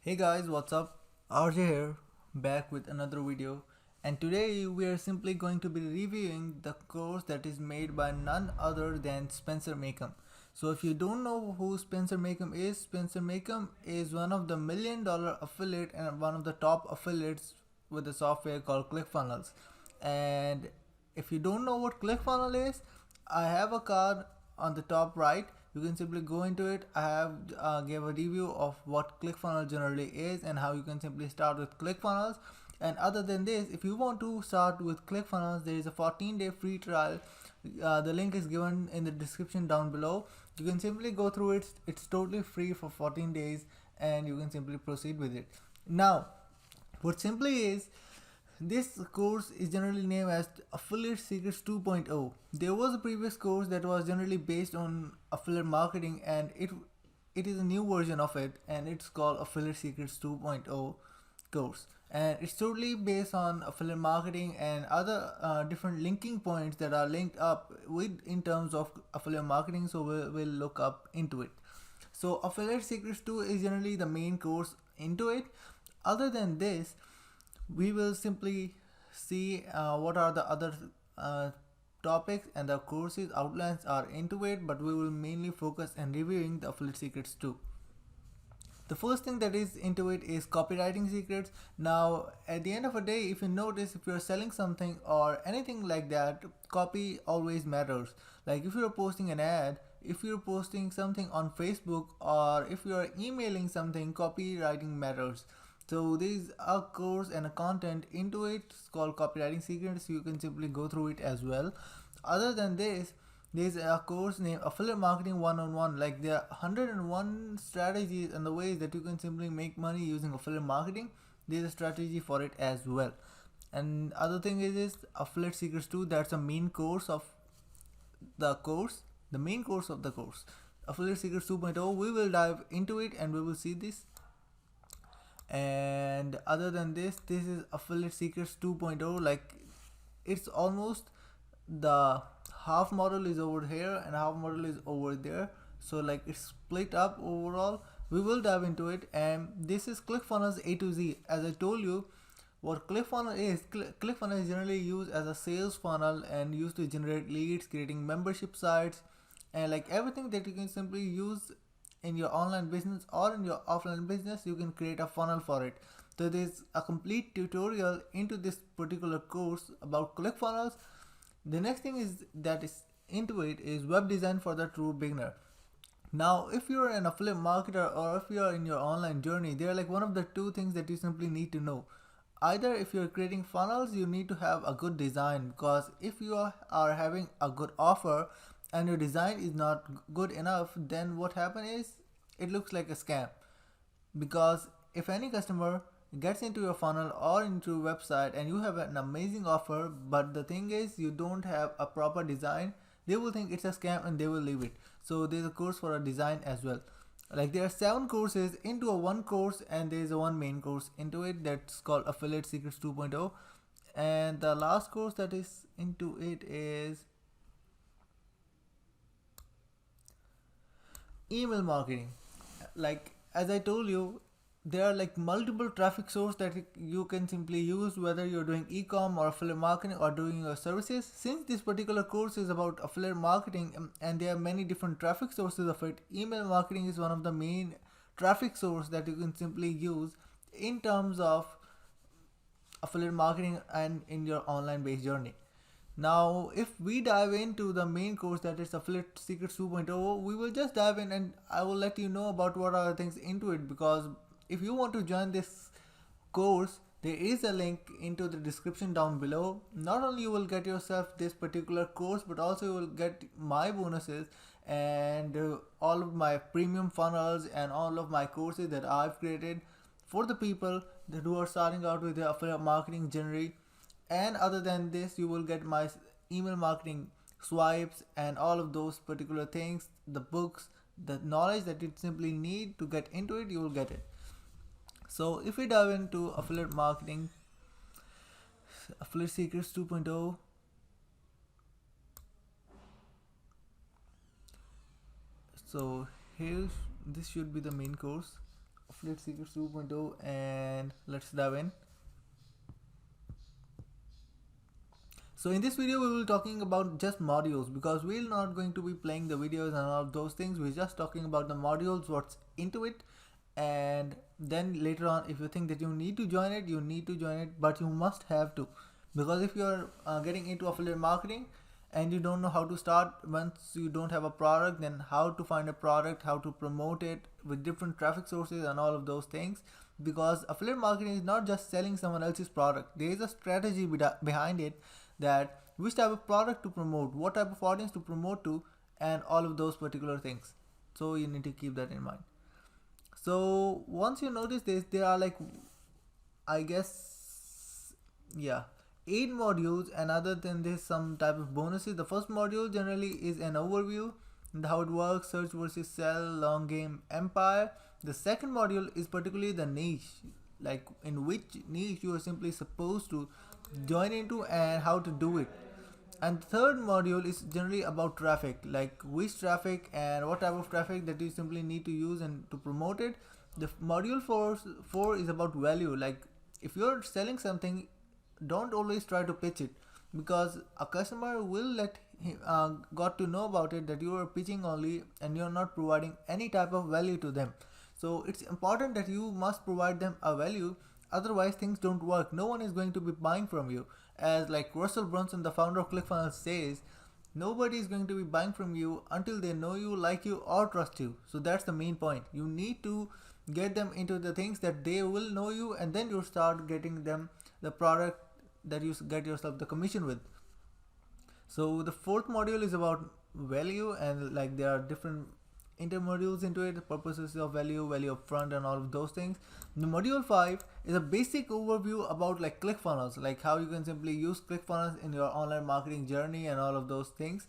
Hey guys, what's up? RJ here, back with another video. And today we are simply going to be reviewing the course that is made by none other than Spencer Makeham. So if you don't know who Spencer Makeham is one of the $1 million affiliate and one of the top affiliates with a software called ClickFunnels. And if you don't know what ClickFunnels is, I have a card on the top right. You can simply go into it. I have gave a review of what ClickFunnels generally is and how you can simply start with ClickFunnels. And other than this, if you want to start with ClickFunnels, there is a 14-day free trial. The link is given in the description down below. You can simply go through it. It's totally free for 14 days and you can simply proceed with it. Now, what simply is this course is generally named as Affiliate Secrets 2.0. There was a previous course that was generally based on affiliate marketing and it is a new version of it and it's called Affiliate Secrets 2.0 course. And it's totally based on affiliate marketing and other different linking points that are linked up with in terms of affiliate marketing. So we'll look up into it. So Affiliate Secrets 2 is generally the main course into it. Other than this, we will simply see what are the other uh, topics and the courses outlines are into it, but we will mainly focus on reviewing the affiliate secrets too. The first thing that is into it is copywriting secrets. Now at the end of the day, if you notice, if you're selling something or anything like that, copy always matters. Like if you're posting an ad, if you're posting something on Facebook, or if you're emailing something, copywriting matters. So there is a course and a content into it. It's called copywriting secrets. You can simply go through it as well. Other than this, there's a course named Affiliate Marketing 101. Like there are 101 strategies and the ways that you can simply make money using affiliate marketing. There's a strategy for it as well. And other thing is Affiliate Secrets 2. That's a main course of the course. The main course of the course. Affiliate Secrets 2.0. We will dive into it and we will see this. And other than this is Affiliate Secrets 2.0. Like it's almost the half model is over here and half model is over there, so like it's split up overall. We will dive into it. And this is ClickFunnels A to Z. As I told you, what ClickFunnels is generally used as a sales funnel and used to generate leads, creating membership sites, and like everything that you can simply use in your online business or in your offline business, you can create a funnel for it. So there's a complete tutorial into this particular course about ClickFunnels. The next thing is into it is web design for the true beginner. Now, if you're an affiliate marketer or if you're in your online journey, they're like one of the two things that you simply need to know. Either if you're creating funnels, you need to have a good design, because if you are having a good offer and your design is not good enough, then what happens is it looks like a scam. Because if any customer gets into your funnel or into your website and you have an amazing offer, but the thing is you don't have a proper design, they will think it's a scam and they will leave it. So there's a course for a design as well. Like there are 7 courses into a one course and there is a one main course into it that's called Affiliate Secrets 2.0. And the last course that is into it is email marketing. Like as I told you, there are like multiple traffic source that you can simply use, whether you're doing e-com or affiliate marketing or doing your services. Since this particular course is about affiliate marketing, and there are many different traffic sources of it, email marketing is one of the main traffic source that you can simply use in terms of affiliate marketing and in your online based journey. Now, if we dive into the main course that is Affiliate Secrets 2.0, we will just dive in and I will let you know about what are the things into it, because if you want to join this course, there is a link into the description down below. Not only you will get yourself this particular course, but also you will get my bonuses and all of my premium funnels and all of my courses that I've created for the people that who are starting out with the affiliate marketing journey. And other than this, you will get my email marketing swipes and all of those particular things, the books, the knowledge that you simply need to get into it, you will get it. So if we dive into affiliate marketing, Affiliate Secrets 2.0, so here this should be the main course. Affiliate Secrets 2.0 and let's dive in. So in this video we will be talking about just modules, because we're not going to be playing the videos and all of those things. We're just talking about the modules, what's into it, and then later on if you think that you need to join it, you need to join it, but you must have to, because if you're getting into affiliate marketing and you don't know how to start, once you don't have a product, then how to find a product, how to promote it with different traffic sources and all of those things. Because affiliate marketing is not just selling someone else's product, there is a strategy behind it, that which type of product to promote, what type of audience to promote to, and all of those particular things. So you need to keep that in mind. So once you notice this, there are like, I guess, yeah, 8 modules, and other than this some type of bonuses. The first module generally is an overview and how it works, search versus sell, long game, empire. The second module is particularly the niche, like in which niche you are simply supposed to join into and how to do it. And the third module is generally about traffic, like which traffic and what type of traffic that you simply need to use and to promote it. The module 4 is about value, like if you're selling something, don't always try to pitch it, because a customer will let him, got to know about it that you are pitching only and you're not providing any type of value to them. So it's important that you must provide them a value, otherwise things don't work. No one is going to be buying from you. As like Russell Brunson, the founder of ClickFunnels, says, nobody is going to be buying from you until they know you, like you, or trust you. So that's the main point. You need to get them into the things that they will know you, and then you start getting them the product that you get yourself the commission with. So the fourth module is about value, and like there are different intermodules into it, the purposes of value, value up front, and all of those things. The module 5 is a basic overview about like ClickFunnels, like how you can simply use ClickFunnels in your online marketing journey and all of those things.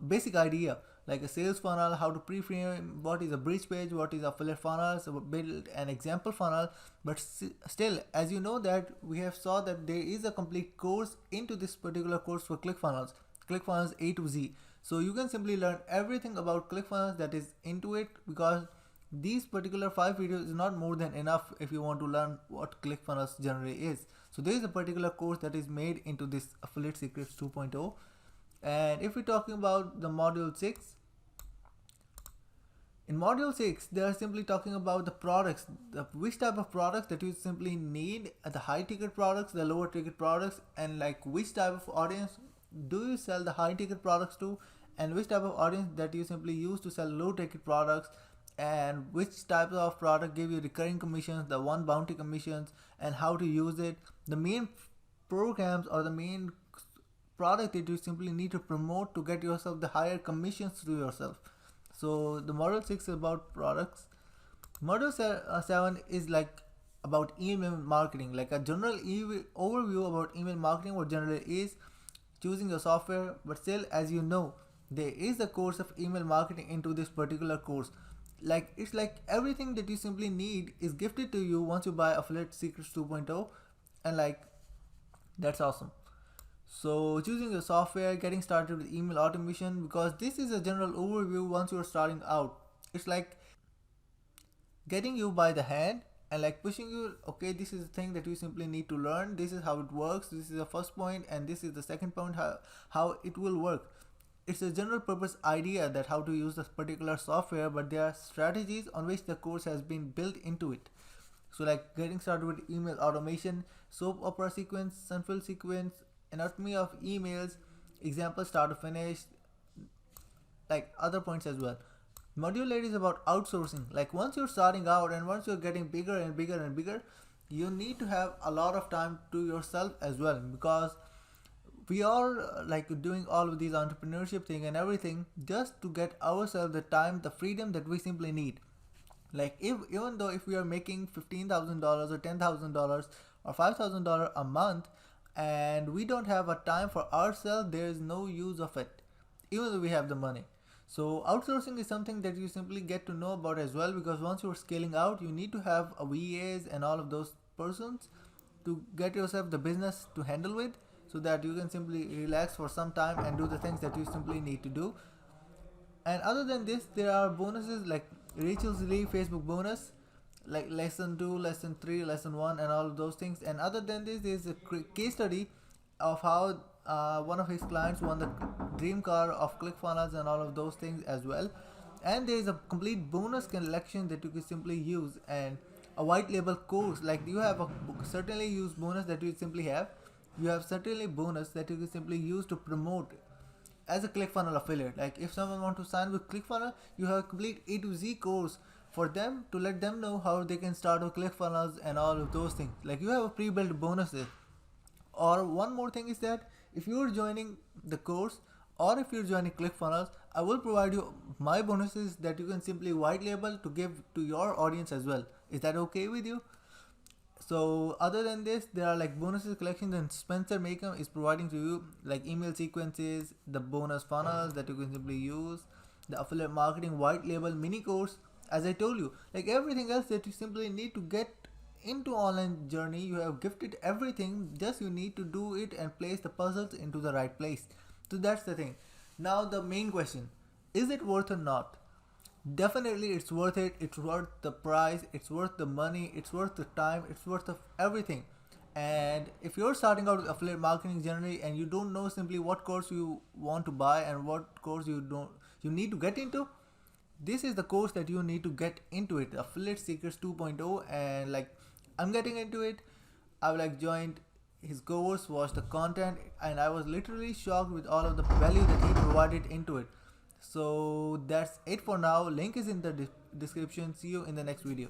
Basic idea, like a sales funnel, how to pre-frame, what is a bridge page, what is affiliate funnel, so build an example funnel. But still, as you know that we have saw that there is a complete course into this particular course for ClickFunnels, ClickFunnels A to Z. So you can simply learn everything about ClickFunnels that is into it, because these particular 5 videos is not more than enough if you want to learn what ClickFunnels generally is. So there is a particular course that is made into this Affiliate Secrets 2.0. And if we're talking about the module 6, in module 6 they are simply talking about the products, which type of products that you simply need, the high ticket products, the lower ticket products, and like which type of audience do you sell the high ticket products to, and which type of audience that you simply use to sell low ticket products, and which types of product give you recurring commissions, the one bounty commissions, and how to use it, the main programs or the main product that you simply need to promote to get yourself the higher commissions to yourself. So the module 6 is about products. Module 7 is like about email marketing, like a general overview about email marketing, what generally is, choosing your software. But still, as you know, there is a course of email marketing into this particular course. Like it's like everything that you simply need is gifted to you once you buy Affiliate Secrets 2.0, and like that's awesome. So choosing your software, getting started with email automation, because this is a general overview once you're starting out. It's like getting you by the hand and like pushing you, okay, this is the thing that you simply need to learn, this is how it works, this is the first point, and this is the second point, how it will work. It's a general purpose idea that how to use this particular software, but there are strategies on which the course has been built into it. So like getting started with email automation, soap opera sequence, Sunfield sequence, anatomy of emails, example start to finish, like other points as well. Module 8 is about outsourcing. Like once you're starting out and once you're getting bigger and bigger and bigger, you need to have a lot of time to yourself as well, because we are like doing all of these entrepreneurship thing and everything just to get ourselves the time, the freedom that we simply need. Like if even though if we are making $15,000 or $10,000 or $5,000 a month, and we don't have a time for ourselves, there is no use of it, even though we have the money. So outsourcing is something that you simply get to know about as well, because once you're scaling out, you need to have a VAs and all of those persons to get yourself the business to handle with, so that you can simply relax for some time and do the things that you simply need to do. And other than this, there are bonuses like Rachel's Lee Facebook bonus, like lesson 2, lesson 3, lesson 1 and all of those things. And other than this, there's a case study of how one of his clients won the dream car of ClickFunnels and all of those things as well. And there is a complete bonus collection that you can simply use, and a white label course. Like you have a certainly use bonus that you simply have. You have certainly bonus that you can simply use to promote as a ClickFunnels affiliate. Like if someone want to sign with ClickFunnels, you have a complete A to Z course for them to let them know how they can start with ClickFunnels and all of those things. Like you have a pre-built bonuses. Or one more thing is that if you're joining the course or if you're joining ClickFunnels, I will provide you my bonuses that you can simply white label to give to your audience as well. Is that okay with you? So other than this, there are like bonuses collections, and Spencer Makeup is providing to you like email sequences, the bonus funnels that you can simply use, the affiliate marketing white label mini course. As I told you, like everything else that you simply need to get into online journey, you have gifted everything. Just you need to do it and place the puzzles into the right place. So that's the thing. Now the main question: is it worth or not? Definitely it's worth it. It's worth the price, it's worth the money, it's worth the time, it's worth of everything. And if you're starting out with affiliate marketing generally and you don't know simply what course you want to buy and what course you need to get into, this is the course that you need to get into it, Affiliate Secrets 2.0. And like I'm getting into it. I've like joined his course, watched the content, and I was literally shocked with all of the value that he provided into it. So that's it for now. Link is in the description. See you in the next video.